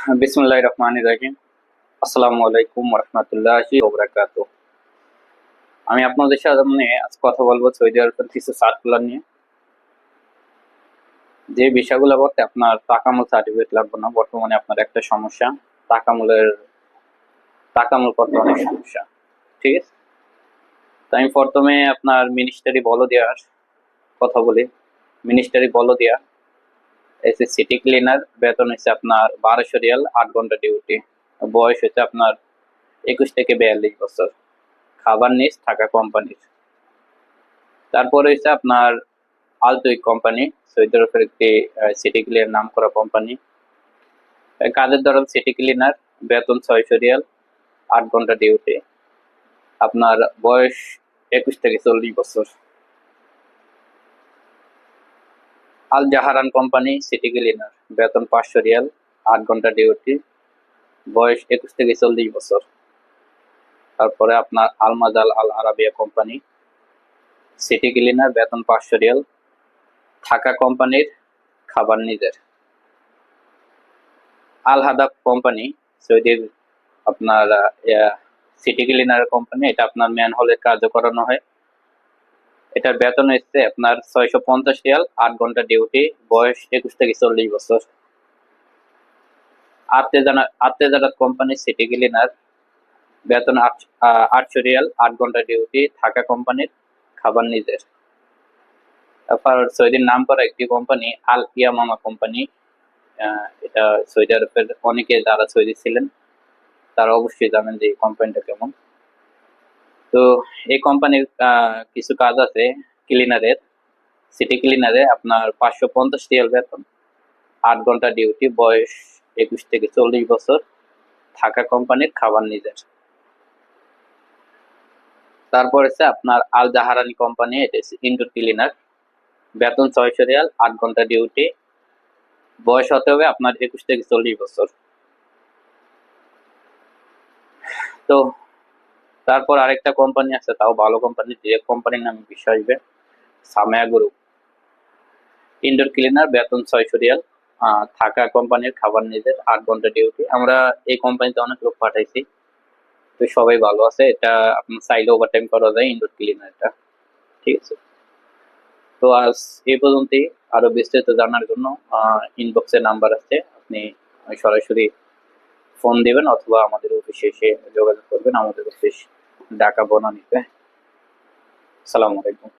বিসমিল্লাহির রহমানির রহিম। আসসালামু আলাইকুম ওয়া রাহমাতুল্লাহি ওয়া বারাকাতুহু। আমি আপনাদের সামনে আজ কথা বলবো সৌদি আরবের কিছু সার্কুলার নিয়ে। যে বিষয়গুলো বলতে আপনার তাকামুল সার্টিফিকেট লাগবে না। বর্তমানে আপনার একটা সমস্যা, তাকামুলের তাকামুল করতে অনেক সমস্যা। ঠিক আছে, তো আমি প্রথমে আপনার মিনিস্টারি বলদিয়ার কথা বলি। মিনিস্টারি বলদিয়া এসে সিটি ক্লিনার, বেতন হচ্ছে আপনার 1200 রিয়াল, 8 ঘন্টা ডিউটি। বয়স হচ্ছে আপনার 21 থেকে 42 বছর। খাবার নিজ, থাকা কোম্পানির। তারপরে হচ্ছে আপনার আলটুইক কোম্পানি, সৌদি আরবের একটি সিটি ক্লিনার নাম করা কোম্পানি। কাজের ধরন সিটি ক্লিনার, বেতন 600 রিয়াল, 8 ঘন্টা ডিউটি। আপনার বয়স 21 থেকে 40 বছর। আল জাহারান কোম্পানি সিটি ক্লিনার, বেতন 500 রিয়াল, 8 ঘন্টা ডিউটি। বয়স 21 থেকে 40 বছর। তারপরে আপনার আলমাজাল Al Arabiya company, city cleaner, বেতন 500 রিয়াল, থাকা কোম্পানির, খাবার নিজের। আল হাদাব কোম্পানি, সৌদির আপনার সিটি ক্লিনার কোম্পানি। এটা আপনার ম্যান হলের কাজও করানো হয়। এটার বেতন হচ্ছে আপনার 650 রিয়াল, 8 ঘন্টা ডিউটি। বয়স 21 থেকে 40 বছর। আত্তেজানাত কোম্পানি সিটি ক্লিনার, বেতন 800 রিয়াল, 8 ঘন্টা ডিউটি। থাকা কোম্পানির, খাবার নিজের। তারপর সৌদির নাম করা একটি কোম্পানি আল ইয়ামামা কোম্পানি। এটা সৌদি আরবের অনেকে যারা সৌদি ছিলেন তারা অবশ্যই জানেন যে এই কোম্পানিটা কেমন। তো এই কোম্পানির কিছু কাজ আছে ক্লিনারের। সিটি ক্লিনারে আপনার 550 রিয়াল বেতন, 8 ঘন্টা ডিউটি। বয়স 21 থেকে 40 বছর। থাকা কোম্পানির, খাবার নিজের। তারপর হচ্ছে আপনার আল জাহারানি কোম্পানি, এটা ইনডোর ক্লিনার, বেতন 600 রিয়াল, 8 ঘন্টা ডিউটি। বয়স হতে হবে আপনার 21 থেকে 40 বছর। তো তারপর আরেকটা কোম্পানি আছে, তাও ভালো কোম্পানি, যে কোম্পানির নামে বিষয় আসবে, সামেয়া গ্রুপ। ইনডোর ক্লিনার, বেতন 600 রিয়াল, থাকা কোম্পানির, খাবার নিজের, 8 ঘন্টা ডিউটি। আমরা এই কোম্পানিতে অনেক লোক পাঠাইছি, তো সবাই ভালো আছে। এটা আপনার চাইলে ওভারটাইম করা যায় ইনডোর ক্লিনারটা। ঠিক আছে, তো আজ এই পর্যন্তই। আরো বিস্তারিত জানার জন্য ইনবক্সে নাম্বার আছে, আপনি সরাসরি ফোন দিবেন অথবা আমাদের অফিসে এসে যোগাযোগ করবেন। আমাদের অফিস ঢাকা বনানীতে। আসসালামু আলাইকুম।